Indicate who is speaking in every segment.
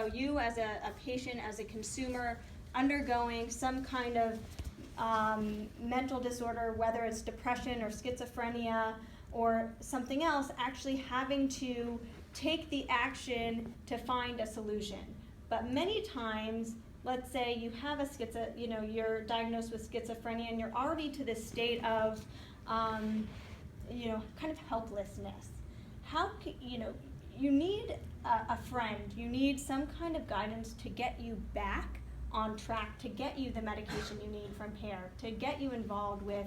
Speaker 1: So you as a patient, as a consumer, undergoing some kind of mental disorder, whether it's depression or schizophrenia or something else, actually having to take the action to find a solution. But many times, let's say you have you're diagnosed with schizophrenia and you're already to this state of, kind of helplessness. You need a friend, you need some kind of guidance to get you back on track, to get you the medication you need from Pear, to get you involved with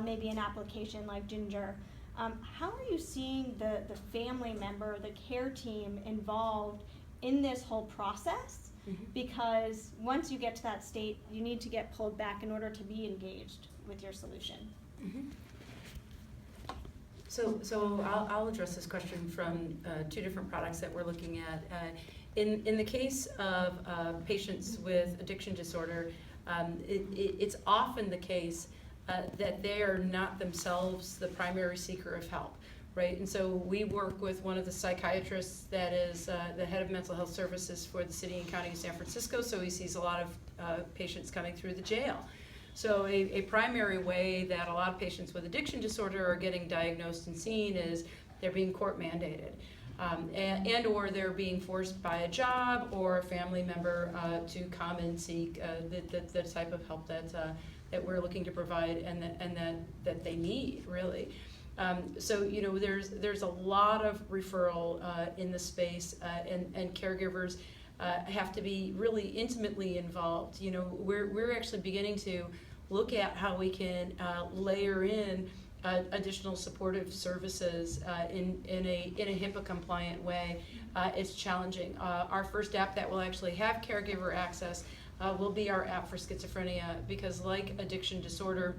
Speaker 1: maybe an application like Ginger. How are you seeing the family member, the care team involved in this whole process? Mm-hmm. Because once you get to that state, you need to get pulled back in order to be engaged with your solution.
Speaker 2: Mm-hmm. So I'll address this question from two different products that we're looking at. In the case of patients with addiction disorder, it's often the case that they are not themselves the primary seeker of help, right? And so we work with one of the psychiatrists that is the head of mental health services for the city and county of San Francisco, so he sees a lot of patients coming through the jail. So a primary way that a lot of patients with addiction disorder are getting diagnosed and seen is they're being court mandated. And or they're being forced by a job or a family member to come and seek the type of help that we're looking to provide and that they need, really. So there's a lot of referral in the space, and caregivers have to be really intimately involved. We're actually beginning to look at how we can layer in additional supportive services in a HIPAA compliant way. It's challenging. Our first app that will actually have caregiver access will be our app for schizophrenia, because like addiction disorder,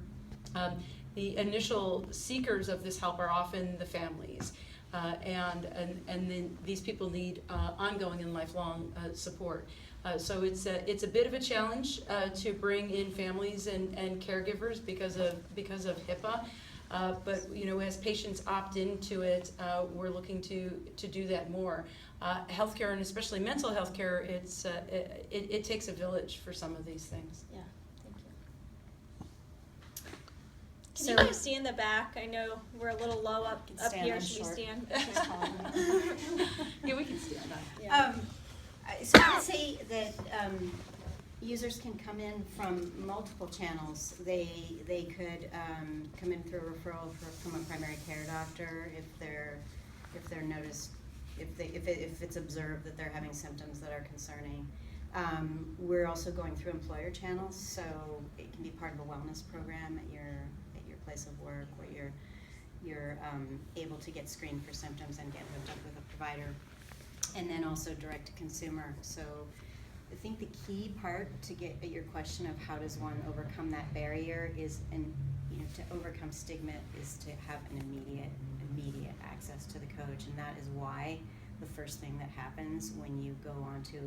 Speaker 2: the initial seekers of this help are often the families, and then these people need ongoing and lifelong support. So it's a bit of a challenge to bring in families and caregivers because of HIPAA. But as patients opt into it, we're looking to do that more. Healthcare, and especially mental health care, it takes a village for some of these things.
Speaker 1: Yeah, thank you. Can you guys see in the back? I know we're a little low up here. Should we stand?
Speaker 2: Yeah, we can stand up.
Speaker 3: Yeah. So I would say that users can come in from multiple channels. They could come in through a referral from a primary care doctor if they're noticed, if it's observed that they're having symptoms that are concerning. We're also going through employer channels, so it can be part of a wellness program at your place of work, where you're able to get screened for symptoms and get hooked up with a provider. And then also direct to consumer. So I think the key part to get at your question of how does one overcome that barrier is, to overcome stigma, is to have an immediate access to the coach. And that is why the first thing that happens when you go onto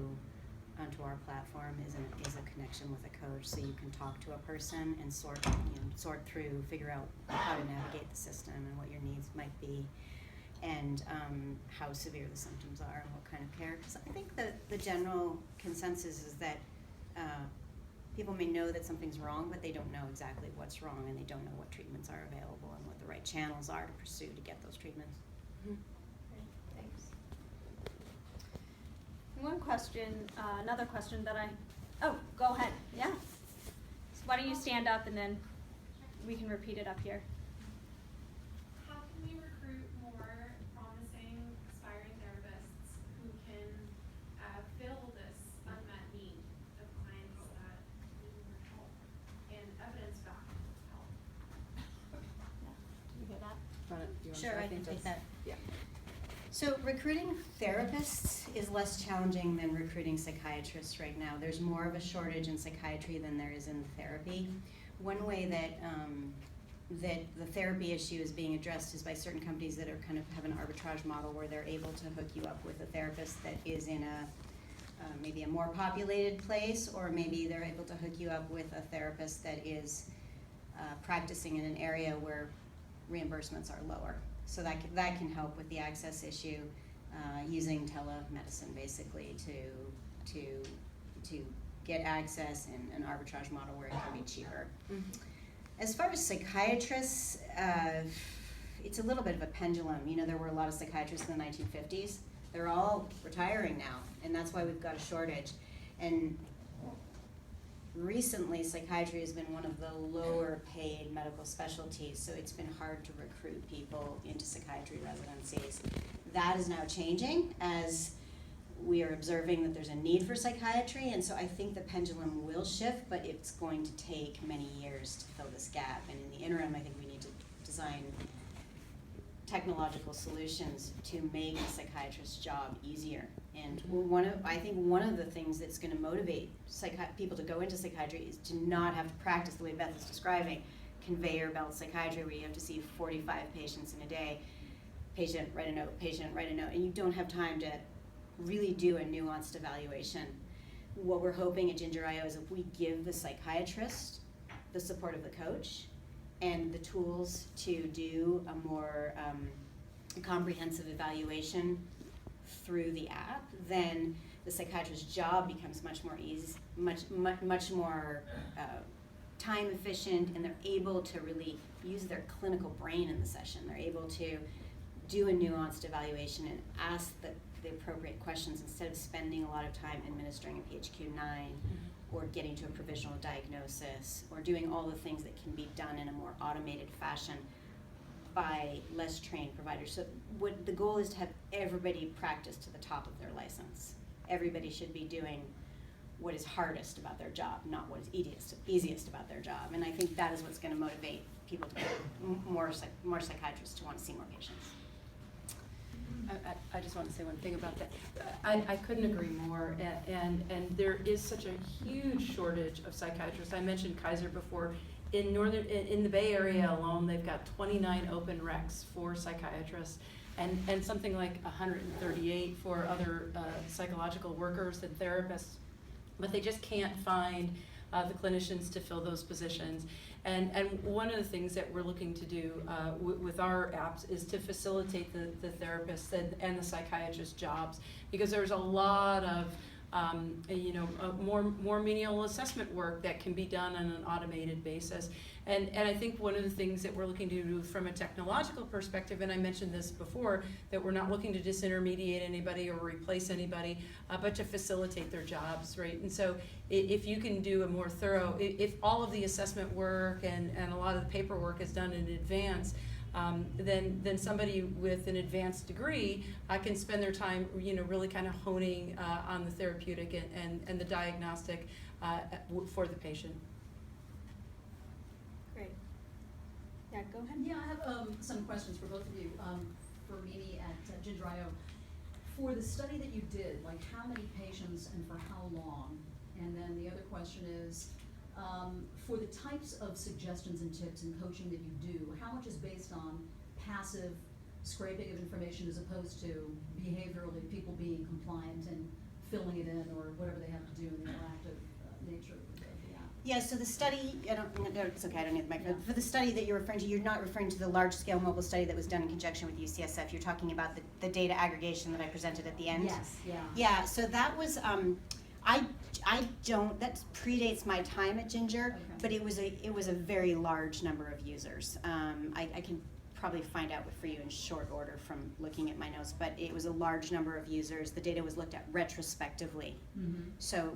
Speaker 3: our platform is a connection with a coach, so you can talk to a person and sort through, figure out how to navigate the system and what your needs might be, and how severe the symptoms are and what kind of care. Because I think the general consensus is that people may know that something's wrong, but they don't know exactly what's wrong, and they don't know what treatments are available and what the right channels are to pursue to get those treatments.
Speaker 1: Mm-hmm. Great, thanks. One question, another question that go ahead, yeah. So why don't you stand up and then we can repeat it up here.
Speaker 3: Sure, I can take that.
Speaker 2: Yeah.
Speaker 3: So recruiting therapists is less challenging than recruiting psychiatrists right now. There's more of a shortage in psychiatry than there is in therapy. One way that the therapy issue is being addressed is by certain companies that are kind of have an arbitrage model where they're able to hook you up with a therapist that is in maybe a more populated place, or maybe they're able to hook you up with a therapist that is practicing in an area where reimbursements are lower. So that can help with the access issue, using telemedicine basically to to get access and an arbitrage model where it can be cheaper.
Speaker 2: Mhm.
Speaker 3: As far as psychiatrists, it's a little bit of a pendulum. You know, there were a lot of psychiatrists in the 1950s. They're all retiring now, and that's why we've got a shortage. And recently, psychiatry has been one of the lower paid medical specialties, so it's been hard to recruit people into psychiatry residencies. That is now changing as we are observing that there's a need for psychiatry, and so I think the pendulum will shift, but it's going to take many years to fill this gap. And in the interim, I think we need to design technological solutions to make a psychiatrist's job easier. And I think one of the things that's going to motivate people to go into psychiatry is to not have to practice the way Beth is describing, conveyor belt psychiatry, where you have to see 45 patients in a day. Patient, write a note, patient, write a note, and you don't have time to really do a nuanced evaluation. What we're hoping at Ginger.io is if we give the psychiatrist the support of the coach and the tools to do a more comprehensive evaluation through the app, then the psychiatrist's job becomes much more time efficient, and they're able to really use their clinical brain in the session. They're able to do a nuanced evaluation and ask the appropriate questions instead of spending a lot of time administering a PHQ-9 or getting to a provisional diagnosis or doing all the things that can be done in a more automated fashion by less trained providers. So what the goal is to have everybody practice to the top of their license. Everybody should be doing what is hardest about their job, not what is easiest about their job. And I think that is what's going to motivate people to more psychiatrists to want to see more patients.
Speaker 2: I just want to say one thing about that. I couldn't agree more, and there is such a huge shortage of psychiatrists. I mentioned Kaiser before. In the Bay Area alone, they've got 29 open recs for psychiatrists, and something like 138 for other psychological workers and therapists, but they just can't find the clinicians to fill those positions. And one of the things that we're looking to do with our apps is to facilitate the therapists and the psychiatrists' jobs, because there's a lot of more menial assessment work that can be done on an automated basis. And I think one of the things that we're looking to do from a technological perspective, and I mentioned this before, that we're not looking to disintermediate anybody or replace anybody, but to facilitate their jobs, right? And so if you can do a more thorough, if all of the assessment work and a lot of the paperwork is done in advance, then somebody with an advanced degree can spend their time, really kind of honing on the therapeutic and the diagnostic for the patient.
Speaker 1: Great. Yeah, go ahead.
Speaker 4: Yeah, I have some questions for both of you. For Mimi at Ginger.io, for the study that you did, like how many patients and for how long? And then the other question is, for the types of suggestions and tips and coaching that you do, how much is based on passive scraping of information as opposed to behaviorally people being compliant and filling it in or whatever they have to do in the interactive nature of the app?
Speaker 3: Yeah, so the study, it's okay, I don't need the microphone. Yeah. For the study that you're referring to, you're not referring to the large-scale mobile study that was done in conjunction with UCSF. You're talking about the data aggregation that I presented at the end?
Speaker 4: Yes, yeah.
Speaker 3: Yeah, so that was, that predates my time at Ginger, okay. But it was a very large number of users. I can probably find out for you in short order from looking at my notes, but it was a large number of users. The data was looked at retrospectively, so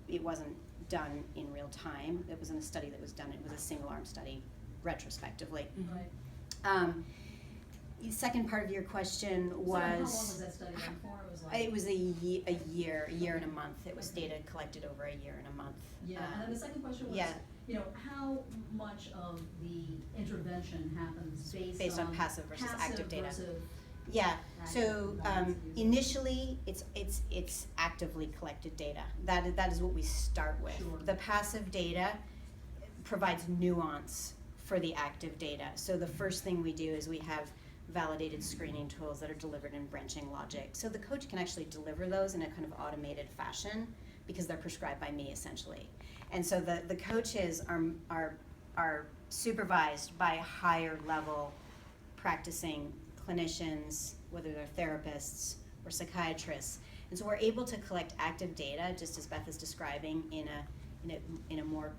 Speaker 3: it wasn't done in real time. It wasn't a study that was done. It was a single-arm study retrospectively.
Speaker 4: Right.
Speaker 3: The second part of your question was...
Speaker 4: So how long was that study done for?
Speaker 3: It was a year and a month. It was data collected over a year and a month.
Speaker 4: Yeah, and then the second question was, how much of the intervention happens based on
Speaker 3: passive versus active data?
Speaker 4: Yeah,
Speaker 3: so initially it's actively collected data. That is what we start with.
Speaker 4: Sure.
Speaker 3: The passive data provides nuance for the active data. So the first thing we do is we have validated screening tools that are delivered in branching logic. So the coach can actually deliver those in a kind of automated fashion because they're prescribed by me essentially. And so the coaches are supervised by higher level practicing clinicians, whether they're therapists or psychiatrists, And so we're able to collect active data, just as Beth is describing, in a more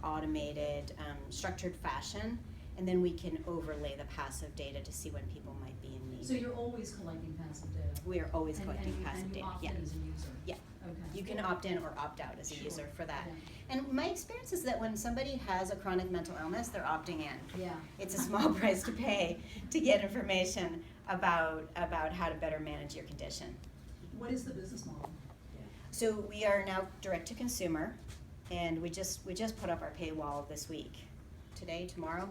Speaker 3: automated, structured fashion, and then we can overlay the passive data to see when people might be in need.
Speaker 4: So you're always collecting passive data?
Speaker 3: We are always collecting
Speaker 4: and
Speaker 3: passive data.
Speaker 4: you opt in as a user?
Speaker 3: Yeah.
Speaker 4: Okay.
Speaker 3: You can opt in or opt out as a
Speaker 4: Sure.
Speaker 3: user for that.
Speaker 4: Yeah.
Speaker 3: And my experience is that when somebody has a chronic mental illness, they're opting in.
Speaker 4: Yeah.
Speaker 3: It's a small price to pay to get information about how to better manage your condition.
Speaker 4: What is the business model?
Speaker 3: So we are now direct to consumer, and we just put up our paywall this week. Today, tomorrow?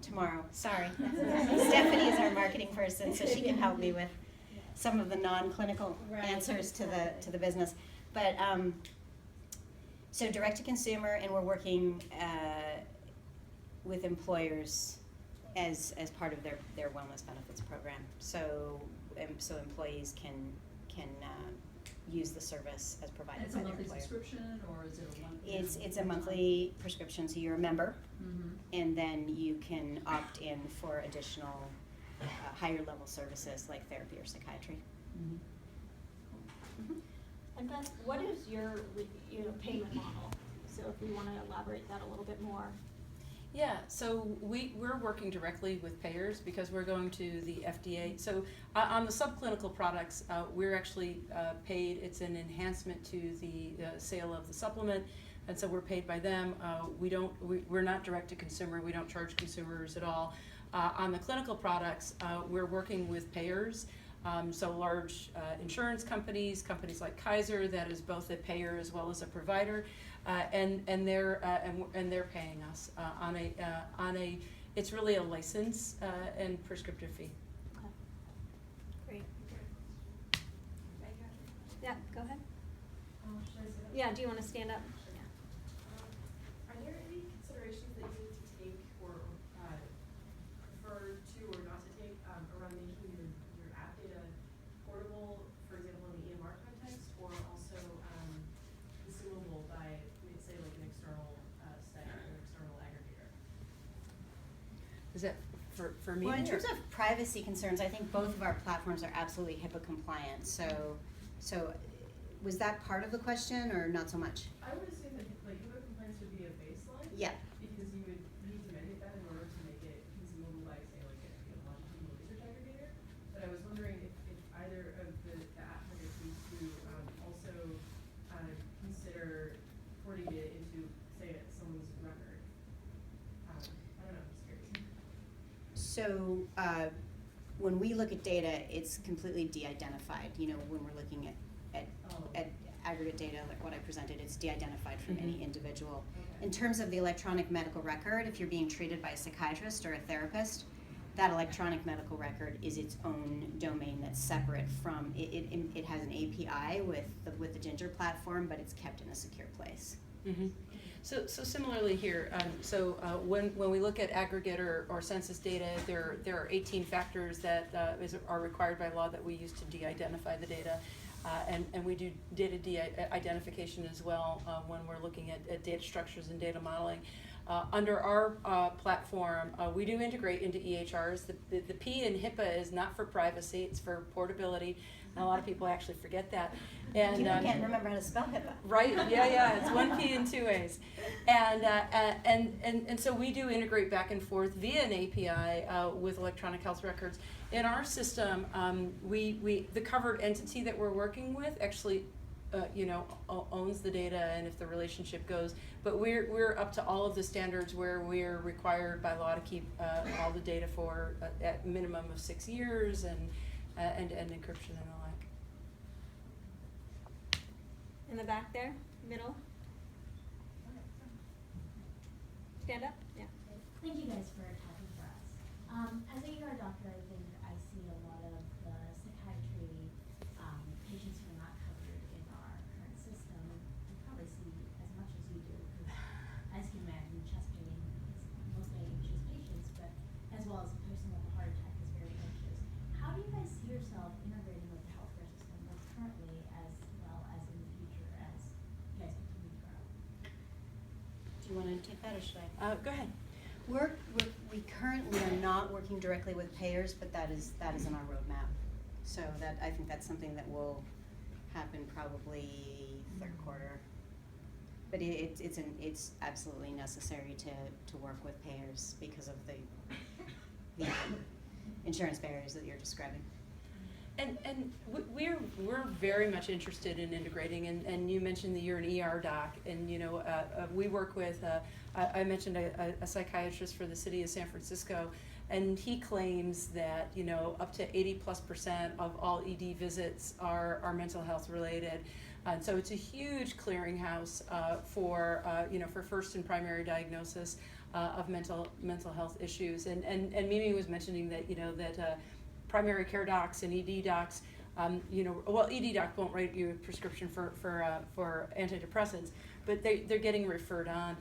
Speaker 3: Tomorrow, sorry. Stephanie is our marketing person, so she can help me with some of the non-clinical answers to the business. But so direct to consumer, and we're working with employers as part of their wellness benefits program. So employees can use the service as provided
Speaker 4: And it's
Speaker 3: by
Speaker 4: a
Speaker 3: their
Speaker 4: monthly
Speaker 3: employer.
Speaker 4: subscription, or is it a one?
Speaker 3: It's a monthly prescription, so you're a member,
Speaker 4: Mm-hmm.
Speaker 3: and then you can opt in for additional higher level services like therapy or psychiatry.
Speaker 4: Mm-hmm.
Speaker 1: And Beth, what is your payment model? So if we want to elaborate that a little bit more.
Speaker 2: Yeah, so we're working directly with payers because we're going to the FDA. So on the subclinical products, we're actually paid. It's an enhancement to the sale of the supplement, and so we're paid by them. We're not direct to consumer. We don't charge consumers at all. On the clinical products, we're working with payers. So large insurance companies like Kaiser, that is both a payer as well as a provider, and they're paying us on a it's really a license and prescriptive fee.
Speaker 1: Okay. Great. Yeah, go ahead.
Speaker 5: Should I say that?
Speaker 1: Yeah, do you want to stand up?
Speaker 5: Are there any considerations that you need to take or prefer to or not to take around making your app data portable, for example, in the EMR context, or also consumable by, say, like an external site or an external aggregator?
Speaker 2: Is that for me?
Speaker 3: Well, in
Speaker 2: or-
Speaker 3: terms of privacy concerns, I think both of our platforms are absolutely HIPAA compliant. So was that part of the question or not so much?
Speaker 5: I would assume that like HIPAA compliance would be a baseline.
Speaker 3: Yeah.
Speaker 5: Because you would need to mandate that in order to make it consumable by, say, like a longitudinal research aggregator. But I was wondering if either of the app vendors needs to also consider porting it into, say, someone's record. I don't know, I'm just curious.
Speaker 3: So when we look at data, it's completely de-identified. You know, when we're looking at aggregate data, like what I presented, it's de-identified from any individual.
Speaker 5: Okay.
Speaker 3: In terms of the electronic medical record, if you're being treated by a psychiatrist or a therapist, that electronic medical record is its own domain that's separate from, it has an API with the Ginger platform, but it's kept in a secure place.
Speaker 2: Mm-hmm. So similarly here, when we look at aggregate or census data, there are 18 factors that are required by law that we use to de-identify the data. And we do data de-identification as well when we're looking at data structures and data modeling. Under our platform, we do integrate into EHRs. The P in HIPAA is not for privacy, it's for portability. And a lot of people actually forget that. And
Speaker 3: People can't remember how to spell HIPAA.
Speaker 2: Right, yeah, it's one P and two A's. And so we do integrate back and forth via an API with electronic health records. In our system, the covered entity that we're working with actually owns the data, and if the relationship goes, but we're up to all of the standards where we're required by law to keep all the data for at minimum of 6 years and end-to-end encryption and the like.
Speaker 1: In the back there, middle. Stand up. Yeah.
Speaker 6: Thank you guys for talking for us. As a ER doctor, I think I see a lot of the psychiatry patients who are not covered in our current system. You probably see as much as you do, because as you can imagine, chest pain is mostly anxious patients, but as well as a person with a heart attack is very anxious. How do you guys see yourself integrating with the healthcare system, both currently as well as in the future as you guys continue to grow?
Speaker 3: Do you want to take that or should I?
Speaker 2: Go ahead.
Speaker 3: We currently are not working directly with payers, but that is in our roadmap. So that I think that's something that we'll happen probably third quarter. But it's absolutely necessary to work with payers because of the insurance barriers that you're describing.
Speaker 2: And we're very much interested in integrating, and you mentioned that you're an ER doc, and you know we work with I mentioned a psychiatrist for the city of San Francisco, and he claims that you know up to 80+% of all ED visits are mental health related. And so it's a huge clearinghouse for you know for first and primary diagnosis of mental health issues, and Mimi was mentioning that you know that primary care docs and ED docs, you know, well, ED doc won't write you a prescription for antidepressants, but they're getting referred on.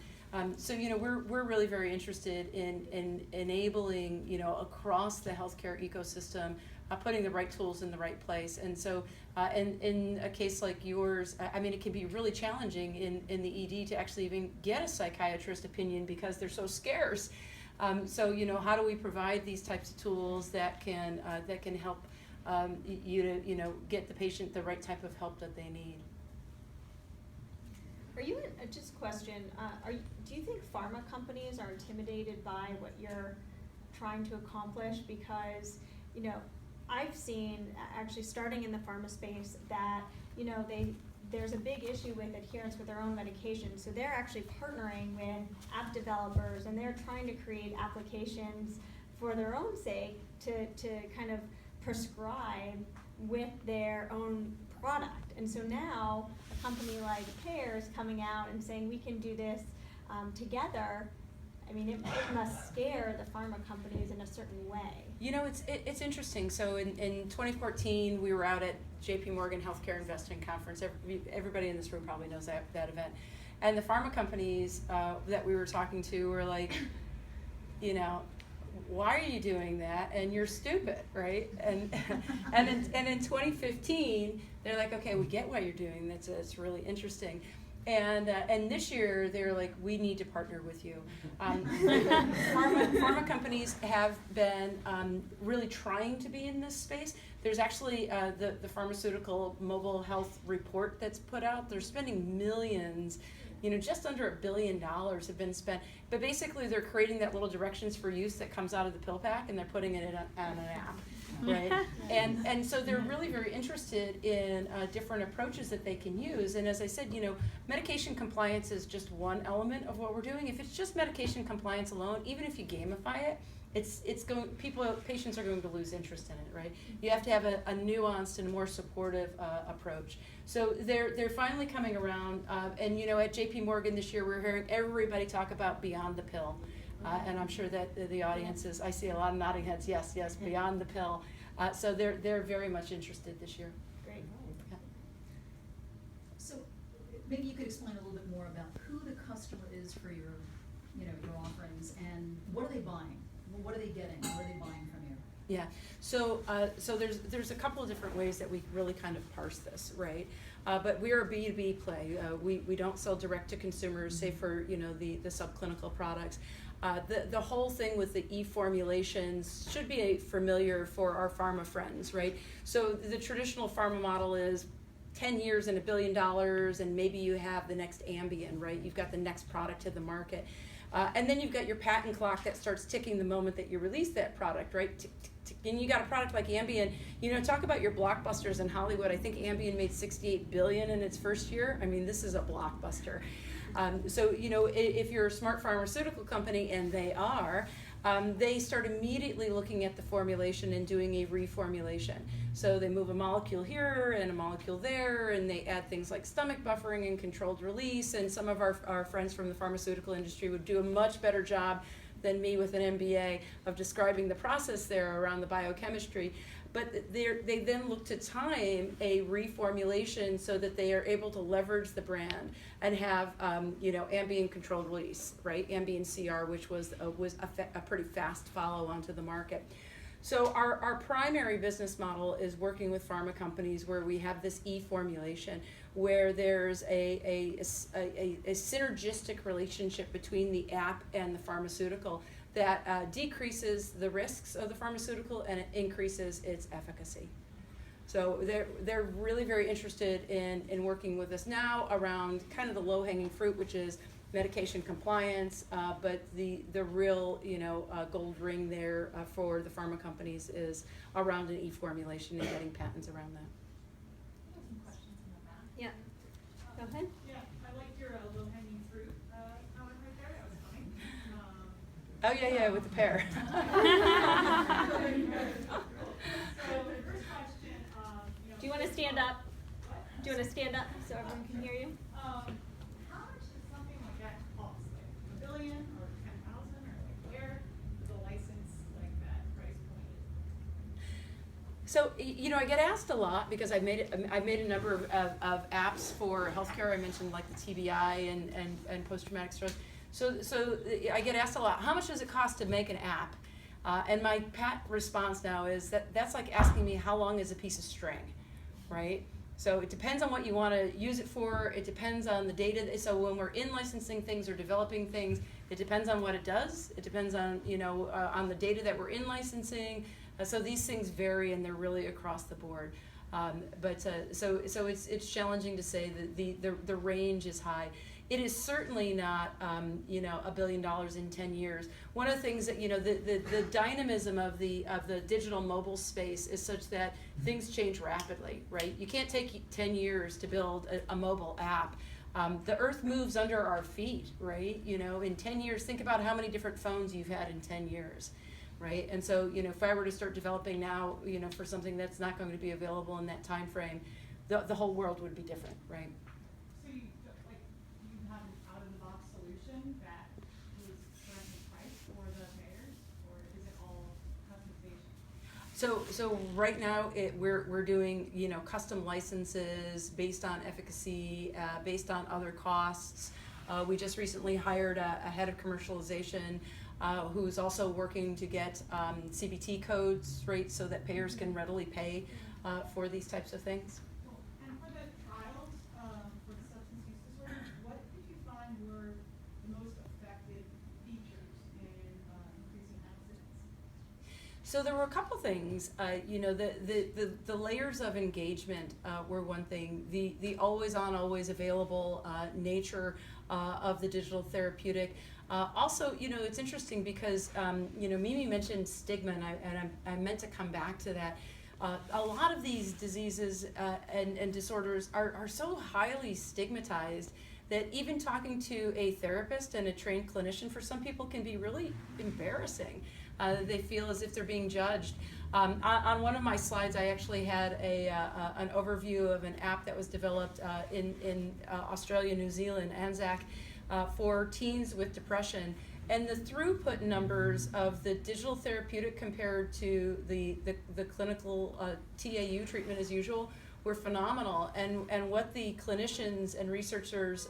Speaker 2: So you know, we're really very interested in enabling you know across the healthcare ecosystem, putting the right tools in the right place. And so, in a case like yours, I mean, it can be really challenging in the ED to actually even get a psychiatrist opinion because they're so scarce. So you know, how do we provide these types of tools that can help you to you know get the patient the right type of help that they need?
Speaker 1: Are you just a question? Do you think pharma companies are intimidated by what you're trying to accomplish? Because you know, I've seen actually starting in the pharma space that you know there's a big issue with adherence with their own medication. So they're actually partnering with app developers, and they're trying to create applications for their own sake to kind of prescribe with their own product. And so now a company like Pear is coming out and saying we can do this together. I mean, it must scare the pharma companies in a certain way.
Speaker 2: You know, it's interesting. So in 2014, we were out at JP Morgan Healthcare Investing Conference. Everybody in this room probably knows that event. And the pharma companies that we were talking to were like, you know, why are you doing that? And you're stupid, right? And in 2015, they're like, okay, we get why you're doing that. It's really interesting. And this year they're like, we need to partner with you. Pharma companies have been really trying to be in this space. There's actually the pharmaceutical mobile health report that's put out. They're spending millions, you know, just under $1 billion have been spent. But basically they're creating that little directions for use that comes out of the pill pack, and they're putting it on an app. Right, and so they're really very interested in different approaches that they can use. And as I said, you know, medication compliance is just one element of what we're doing. If it's just medication compliance alone, even if you gamify it, patients are going to lose interest in it, right? You have to have a nuanced and more supportive approach. So they're finally coming around, and you know, at JP Morgan this year, we're hearing everybody talk about beyond the pill. And I'm sure that the audience is, I see a lot of nodding heads, yes, beyond the pill. So they're very much interested this year.
Speaker 1: Great.
Speaker 2: Yeah.
Speaker 4: So maybe you could explain a little bit more about who the customer is for your offerings, and what are they buying? What are they getting? What are they buying from you?
Speaker 2: Yeah, so there's a couple of different ways that we really kind of parse this, right? But we are a B2B play. We don't sell direct to consumers, say for you know the subclinical products. The whole thing with the e-formulations should be familiar for our pharma friends, right? So the traditional pharma model is 10 years and $1 billion, and maybe you have the next Ambien, right? You've got the next product to the market. And then you've got your patent clock that starts ticking the moment that you release that product, right? Tick, tick, tick. And you got a product like Ambien, you know, talk about your blockbusters in Hollywood. I think Ambien made $68 billion in its first year. I mean, this is a blockbuster. So, you know, if you're a smart pharmaceutical company, and they are, they start immediately looking at the formulation and doing a reformulation. So they move a molecule here and a molecule there, and they add things like stomach buffering and controlled release. And some of our friends from the pharmaceutical industry would do a much better job than me with an MBA of describing the process there around the biochemistry. But they then look to time a reformulation so that they are able to leverage the brand and have, you know, Ambien controlled release, right? Ambien CR, which was a pretty fast follow onto the market. So our primary business model is working with pharma companies where we have this e-formulation, where there's a synergistic relationship between the app and the pharmaceutical that decreases the risks of the pharmaceutical and it increases its efficacy. So they're really very interested in working with us now around kind of the low-hanging fruit, which is medication compliance, but the real gold ring there for the pharma companies is around an e-formulation and getting patents around that.
Speaker 6: I have some questions in the back.
Speaker 1: Yeah, go ahead.
Speaker 5: Yeah, I like your low-hanging fruit comment right there, that was funny.
Speaker 2: Oh yeah, with the pear.
Speaker 5: So the first question,
Speaker 1: Do you want to stand up?
Speaker 5: What?
Speaker 1: Do you want to stand up so everyone can hear you?
Speaker 5: How much does something like that cost? Like $1 billion or 10,000, or like where the license like that price point is?
Speaker 2: So I get asked a lot because I've made a number of apps for healthcare. I mentioned like the TBI and post-traumatic stress. So I get asked a lot, how much does it cost to make an app? And my pat response now is that's like asking me how long is a piece of string, right? So it depends on what you want to use it for. It depends on the data. So when we're in licensing things or developing things, it depends on what it does. It depends on on the data that we're in licensing. So these things vary, and they're really across the board. So it's challenging to say that the range is high. It is certainly not $1 billion in 10 years. One of the things that the dynamism of the digital mobile space is such that things change rapidly, right? You can't take 10 years to build a mobile app. The earth moves under our feet, right? In 10 years, think about how many different phones you've had in 10 years. Right, and so if I were to start developing now, for something that's not going to be available in that time frame, the whole world would be different, right?
Speaker 5: So you have an out-of-the-box solution that is currently priced for the payers, or is it all customization?
Speaker 2: So right now we're doing custom licenses based on efficacy, based on other costs. We just recently hired a head of commercialization. Who's also working to get CBT codes, right, so that payers can readily pay for these types of things.
Speaker 5: Cool. And for the trials for the substance use disorder, what did you find were the most effective features in increasing abstinence?
Speaker 2: So there were a couple things. The layers of engagement were one thing. The always on, always available nature of the digital therapeutic. Also, it's interesting because, Mimi mentioned stigma, and I meant to come back to that. A lot of these diseases and disorders are so highly stigmatized that even talking to a therapist and a trained clinician for some people can be really embarrassing. They feel as if they're being judged. On one of my slides, I actually had an overview of an app that was developed in Australia, New Zealand, ANZAC, for teens with depression, and the throughput numbers of the digital therapeutic compared to the clinical TAU, treatment as usual, were phenomenal. And what the clinicians and researchers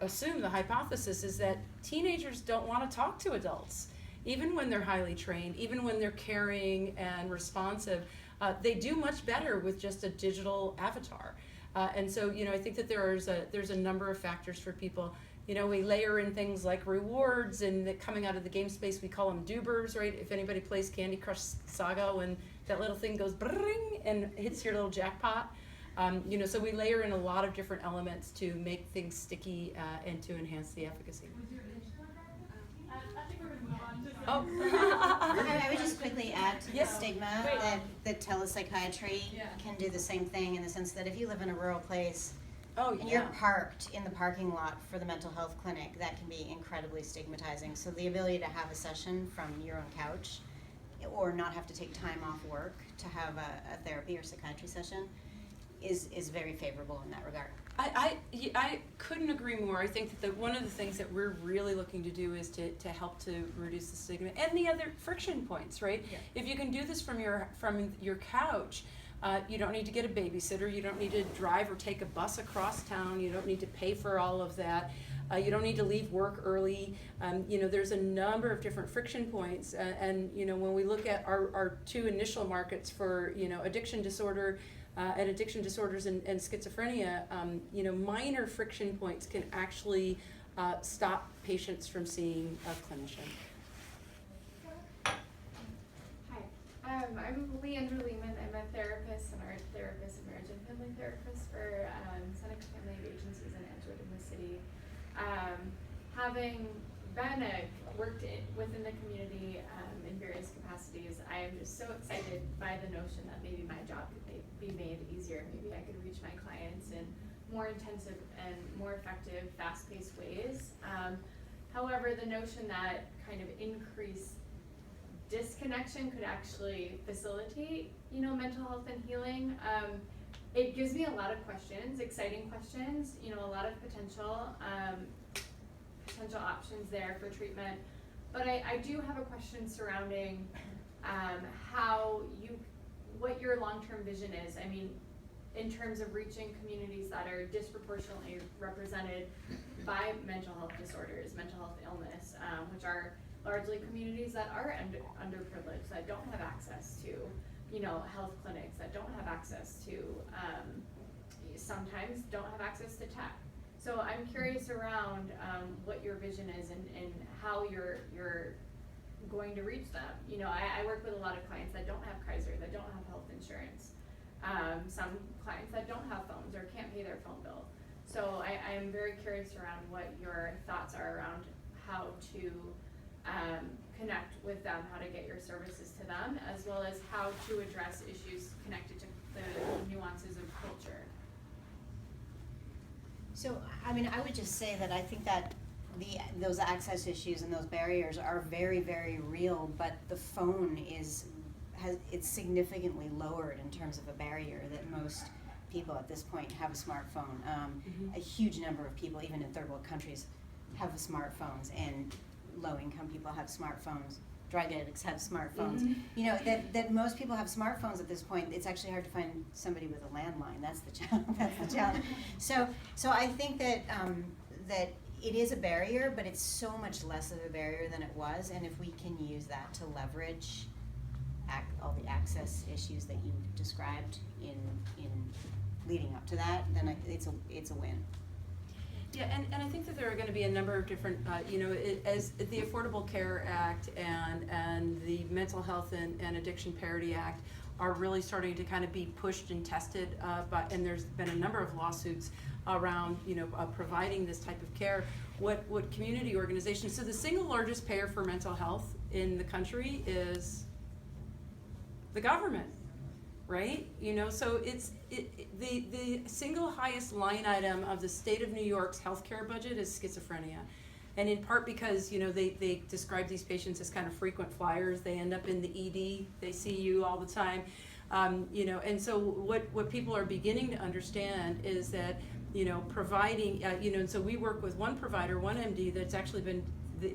Speaker 2: assume, the hypothesis is that teenagers don't want to talk to adults, even when they're highly trained, even when they're caring and responsive. They do much better with just a digital avatar. And so, I think that there's a number of factors for people. We layer in things like rewards, and coming out of the game space, we call them doobers, right? If anybody plays Candy Crush Saga, when that little thing goes bring and hits your little jackpot, so we layer in a lot of different elements to make things sticky and to enhance the efficacy.
Speaker 5: Was your age I think we're going to move on to
Speaker 3: I would just quickly add to the
Speaker 2: Yes.
Speaker 3: stigma
Speaker 1: Wait.
Speaker 3: that telepsychiatry
Speaker 5: Yeah.
Speaker 3: can do the same thing, in the sense that if you live in a rural place
Speaker 2: Oh,
Speaker 3: and
Speaker 2: yeah.
Speaker 3: you're parked in the parking lot for the mental health clinic, that can be incredibly stigmatizing. So the ability to have a session from your own couch, or not have to take time off work to have a therapy or psychiatry session, is very favorable in that regard.
Speaker 2: I couldn't agree more. I think that one of the things that we're really looking to do is to help to reduce the stigma and the other friction points, right?
Speaker 5: Yeah.
Speaker 2: If you can do this from your couch, you don't need to get a babysitter. You don't need to drive or take a bus across town. You don't need to pay for all of that. You don't need to leave work early. There's a number of different friction points. And when we look at our two initial markets for, addiction disorder and addiction disorders and schizophrenia, minor friction points can actually stop patients from seeing a clinician.
Speaker 7: Hi. I'm Leandra Lehman. I'm a therapist and art therapist and marriage and family therapist for Seneca Family Agencies in Edgewood in the city. Having been worked within the community in various capacities, I am just so excited by the notion that maybe my job could be made easier. Maybe I could reach my clients in more intensive and more effective, fast-paced ways. However, the notion that kind of increased disconnection could actually facilitate, mental health and healing. It gives me a lot of questions, exciting questions, a lot of potential options there for treatment. But I do have a question surrounding what your long-term vision is. I mean, in terms of reaching communities that are disproportionately represented by mental health disorders, mental health illness, which are largely communities that are underprivileged, that don't have access to, health clinics, that don't have access to, sometimes don't have access to tech. So I'm curious around what your vision is and how you're going to reach them. I work with a lot of clients that don't have Kaiser, that don't have health insurance. Some clients that don't have phones or can't pay their phone bill. So I am very curious around what your thoughts are around how to connect with them, how to get your services to them, as well as how to address issues connected to the nuances of culture.
Speaker 3: So, I mean, I would just say that I think that those access issues and those barriers are very, very real, but the phone it's significantly lowered in terms of a barrier that most people at this point have a smartphone. A huge number of people, even in third world countries, have smartphones, and low-income people have smartphones. Drug addicts have smartphones. That most people have smartphones at this point. It's actually hard to find somebody with a landline. That's the challenge. So I think that that it is a barrier, but it's so much less of a barrier than it was. And if we can use that to leverage all the access issues that you described in leading up to that, then it's a win.
Speaker 2: Yeah, and I think that there are going to be a number of different, as the Affordable Care Act and the Mental Health and Addiction Parity Act are really starting to kind of be pushed and tested, and there's been a number of lawsuits around, providing this type of care. What community organizations, so the single largest payer for mental health in the country is the government. Right? So the single highest line item of the state of New York's healthcare budget is schizophrenia. And in part because, they describe these patients as kind of frequent flyers. They end up in the ED. They see you all the time. And so what people are beginning to understand is that, providing, and so we work with one provider, one MD, that's actually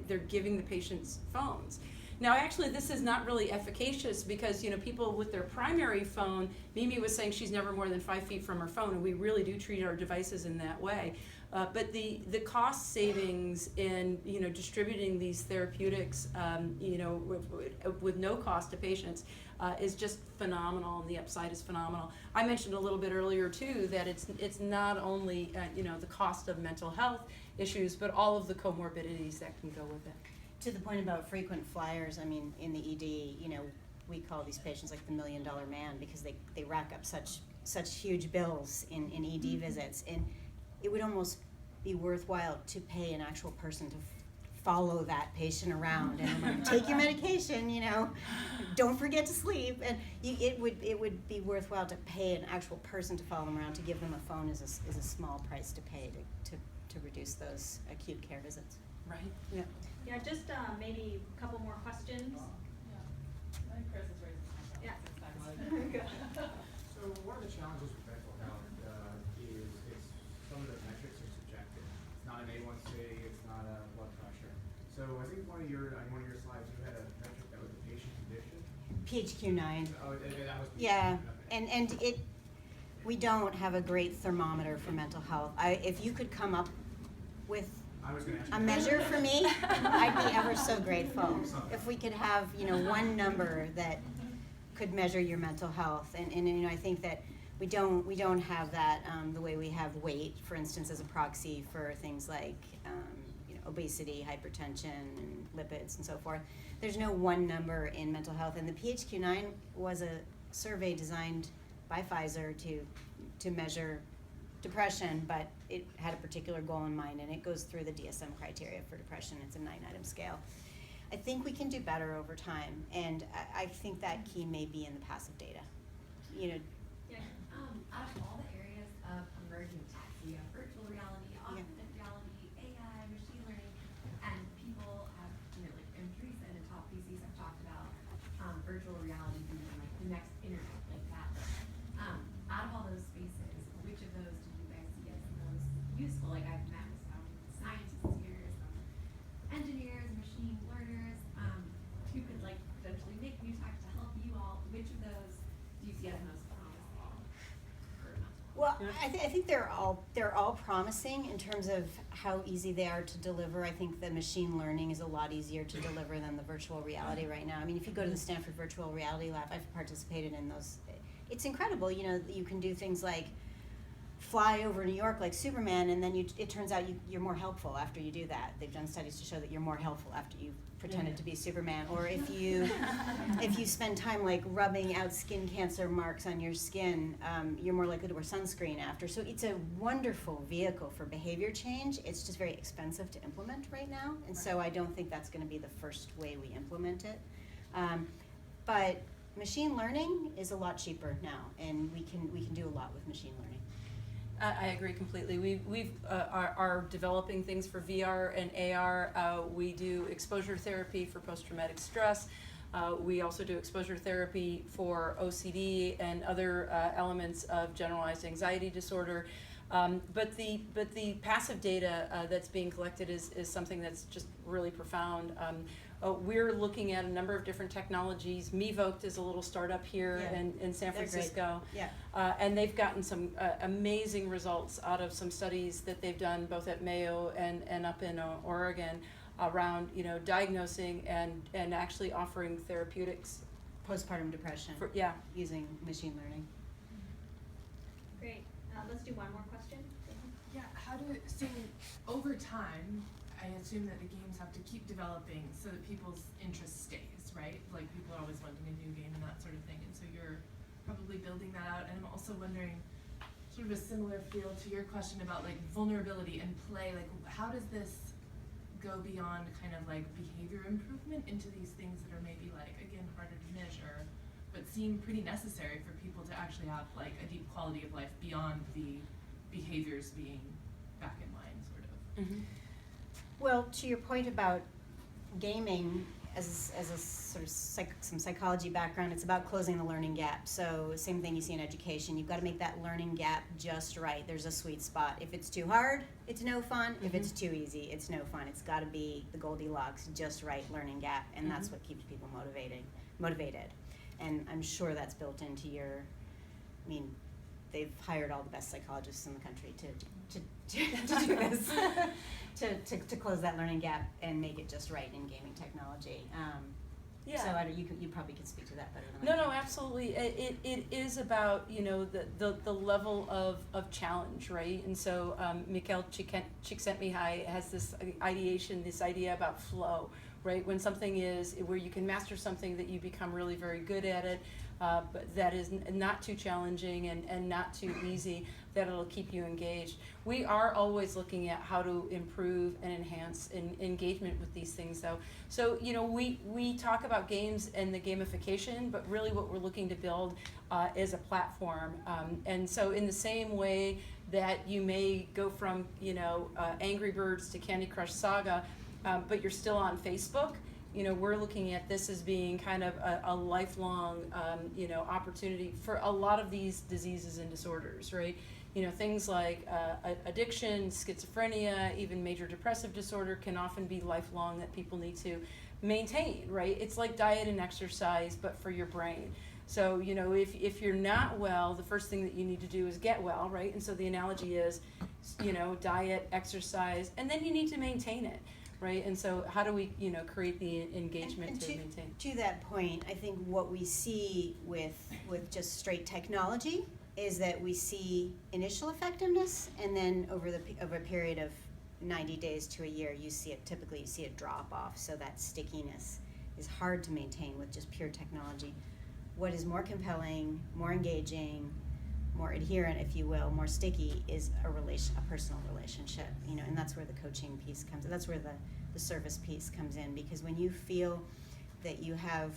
Speaker 2: they're giving the patients phones. Now, actually, this is not really efficacious because, people with their primary phone, Mimi was saying she's never more than 5 feet from her phone, and we really do treat our devices in that way. But the cost savings in, distributing these therapeutics, with no cost to patients is just phenomenal, and the upside is phenomenal. I mentioned a little bit earlier, too, that it's not only, the cost of mental health issues, but all of the comorbidities that can go with it.
Speaker 3: To the point about frequent flyers, I mean, in the ED, we call these patients like the $1 million man because they rack up such huge bills in ED visits, and it would almost be worthwhile to pay an actual person to follow that patient around and take your medication, don't forget to sleep, and it would be worthwhile to pay an actual person to follow them around. To give them a phone is a small price to pay to reduce those acute care visits.
Speaker 2: Right?
Speaker 3: Yeah.
Speaker 1: Yeah, just maybe a couple more questions.
Speaker 5: I think Chris is raising his hand.
Speaker 1: Yeah.
Speaker 8: So one of the challenges with mental health is some of the metrics are subjective. It's not an A1C, it's not a blood pressure. So I think on one of your slides you had a metric that was a patient condition.
Speaker 3: PHQ-9.
Speaker 8: Oh, that was.
Speaker 3: Yeah,
Speaker 8: Okay.
Speaker 3: and we don't have a great thermometer for mental health. If you could come up with
Speaker 8: I was going to ask
Speaker 3: a
Speaker 8: you
Speaker 3: measure for me, I'd be ever so grateful. If we could have, one number that could measure your mental health, and I think that we don't have that the way we have weight, for instance, as a proxy for things like obesity, hypertension, and lipids, and so forth. There's no one number in mental health, and the PHQ-9 was a survey designed by Pfizer to measure depression, but it had a particular goal in mind, and it goes through the DSM criteria for depression. It's a 9-item scale. I think we can do better over time, and I think that key may be in the passive data. You know,
Speaker 9: Out of all the areas of emerging tech, so you have virtual reality, augmented reality, AI, machine learning, and people have, like, and Teresa and the top VCs have talked about virtual reality being like the next internet, like that. Out of all those spaces, which of those do you guys see as the most useful? Like, I've met with some scientists here, some engineers, machine learners, who could, like, potentially make new tech to help you all. Which of those do you see as most promising?
Speaker 3: well, I think they're all promising in terms of how easy they are to deliver. I think the machine learning is a lot easier to deliver than the virtual reality right now. I mean, if you go to the Stanford Virtual Reality Lab, I've participated in those. It's incredible. You know, you can do things like fly over New York like Superman, and then it turns out you're more helpful after you do that. They've done studies to show that you're more helpful after you've pretended to be Superman. Or if you spend time like rubbing out skin cancer marks on your skin, you're more likely to wear sunscreen after. So it's a wonderful vehicle for behavior change. It's just very expensive to implement right now, and so I don't think that's going to be the first way we implement it. But machine learning is a lot cheaper now, and we can do a lot with machine learning.
Speaker 2: I agree completely. We are developing things for VR and AR. We do exposure therapy for post-traumatic stress. We also do exposure therapy for OCD and other elements of generalized anxiety disorder. But the passive data that's being collected is something that's just really profound. We're looking at a number of different technologies. Mevoked is a little startup here in San Francisco.
Speaker 3: Yeah.
Speaker 2: And they've gotten some amazing results out of some studies that they've done both at Mayo and up in Oregon around, diagnosing and actually offering therapeutics.
Speaker 3: Postpartum depression. Using machine learning.
Speaker 1: Great. Let's do one more question.
Speaker 5: Yeah, so over time, I assume that the games have to keep developing so that people's interest stays, right? Like, people are always wanting a new game and that sort of thing, and so you're probably building that out. And I'm also wondering, sort of a similar feel to your question about like vulnerability and play, like how does this go beyond kind of like behavior improvement into these things that are maybe like, again, harder to measure, but seem pretty necessary for people to actually have like a deep quality of life beyond the behaviors being back in line, sort of.
Speaker 2: Mm-hmm.
Speaker 3: Well, to your point about gaming, as a sort of some psychology background, it's about closing the learning gap. So same thing you see in education. You've got to make that learning gap just right. There's a sweet spot. If it's too hard, it's no fun. If it's too easy, it's no fun. It's got to be the Goldilocks, just right learning gap, and that's what keeps people motivated. And I'm sure that's built into they've hired all the best psychologists in the country to do this, to close that learning gap and make it just right in gaming technology. So you probably can speak to that better than I can.
Speaker 2: No, absolutely. It is about the level of challenge, right? And so Mikhail Csikszentmihalyi has this ideation, this idea about flow, right? When something is where you can master something that you become really very good at it. But that is not too challenging and not too easy, that it'll keep you engaged. We are always looking at how to improve and enhance engagement with these things, though. So, we talk about games and the gamification, but really what we're looking to build is a platform. And so in the same way that you may go from, Angry Birds to Candy Crush Saga, but you're still on Facebook, we're looking at this as being kind of a lifelong, opportunity for a lot of these diseases and disorders, right? Things like addiction, schizophrenia, even major depressive disorder can often be lifelong that people need to maintain, right? It's like diet and exercise, but for your brain. So, if you're not well, the first thing that you need to do is get well, right? And so the analogy is, diet, exercise, and then you need to maintain it. Right, and so how do we, create the engagement
Speaker 3: and
Speaker 2: to maintain?
Speaker 3: To that point, I think what we see with just straight technology is that we see initial effectiveness, and then over a period of 90 days to a year, you see a drop off. So that stickiness is hard to maintain with just pure technology. What is more compelling, more engaging, more adherent, if you will, more sticky, is a personal relationship, and that's where the coaching piece comes in. That's where the service piece comes in, because when you feel that you have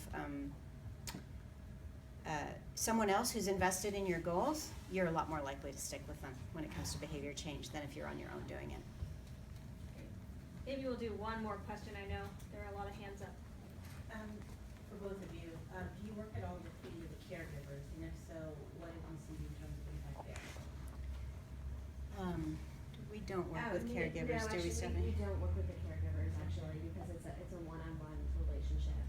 Speaker 3: someone else who's invested in your goals, you're a lot more likely to stick with them when it comes to behavior change than if you're on your own doing it.
Speaker 1: Maybe we'll do one more question. I know there are a lot of hands up.
Speaker 10: For both of you, do you work at all with the caregivers? And if so, what have you seen in terms of impact there?
Speaker 3: We don't work with caregivers, do we, Stephanie?
Speaker 11: We don't work with the caregivers actually, because it's a one-on-one relationship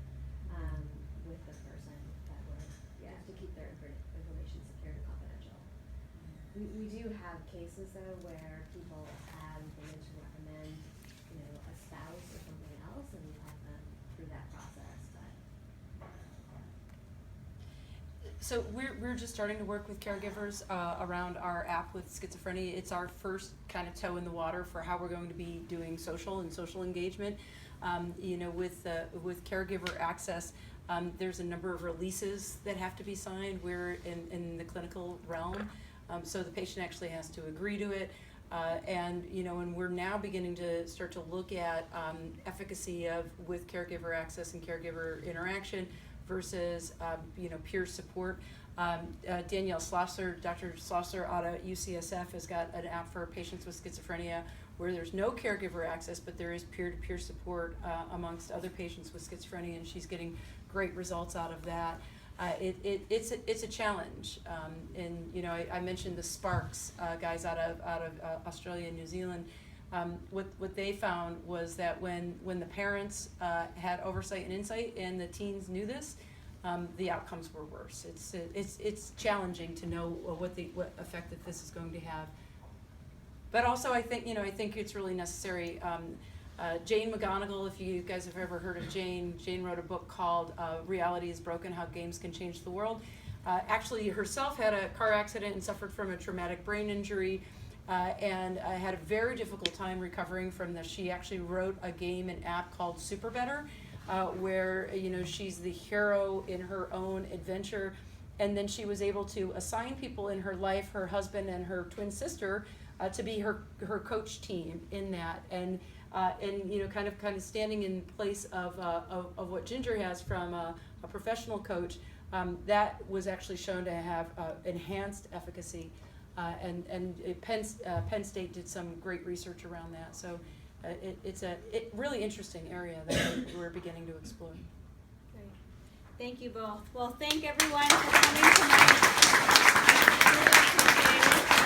Speaker 11: with the person that we're, just to keep their information secure and confidential. We do have cases though where people have been to recommend, a spouse or something else, and we help them through that process, but.
Speaker 2: So we're just starting to work with caregivers around our app with schizophrenia. It's our first kind of toe in the water for how we're going to be doing social engagement. With caregiver access, there's a number of releases that have to be signed. We're in the clinical realm, so the patient actually has to agree to it. And we're now beginning to start to look at efficacy with caregiver access and caregiver interaction versus peer support. Danielle Schlosser, Dr. Schlosser out of UCSF has got an app for patients with schizophrenia where there's no caregiver access, but there is peer-to-peer support amongst other patients with schizophrenia, and she's getting great results out of that. It's a challenge, and I mentioned the Sparks guys out of Australia and New Zealand. What they found was that when the parents had oversight and insight, and the teens knew this, the outcomes were worse. It's challenging to know what effect that this is going to have. But also, I think it's really necessary. Jane Mcgonigal, if you guys have ever heard of Jane wrote a book called Reality is Broken, How Games Can Change the World. Actually herself had a car accident and suffered from a traumatic brain injury, and had a very difficult time recovering from this. She actually wrote a game, an app called Super Better, where she's the hero in her own adventure, and then she was able to assign people in her life, her husband and her twin sister, to be her coach team in that, and kind of standing in place of what Ginger has from a professional coach. That was actually shown to have enhanced efficacy, and Penn State did some great research around that. So it's a really interesting area that we're beginning to explore.
Speaker 1: Great. Thank you both. Well, thank everyone for coming tonight. Really appreciate it.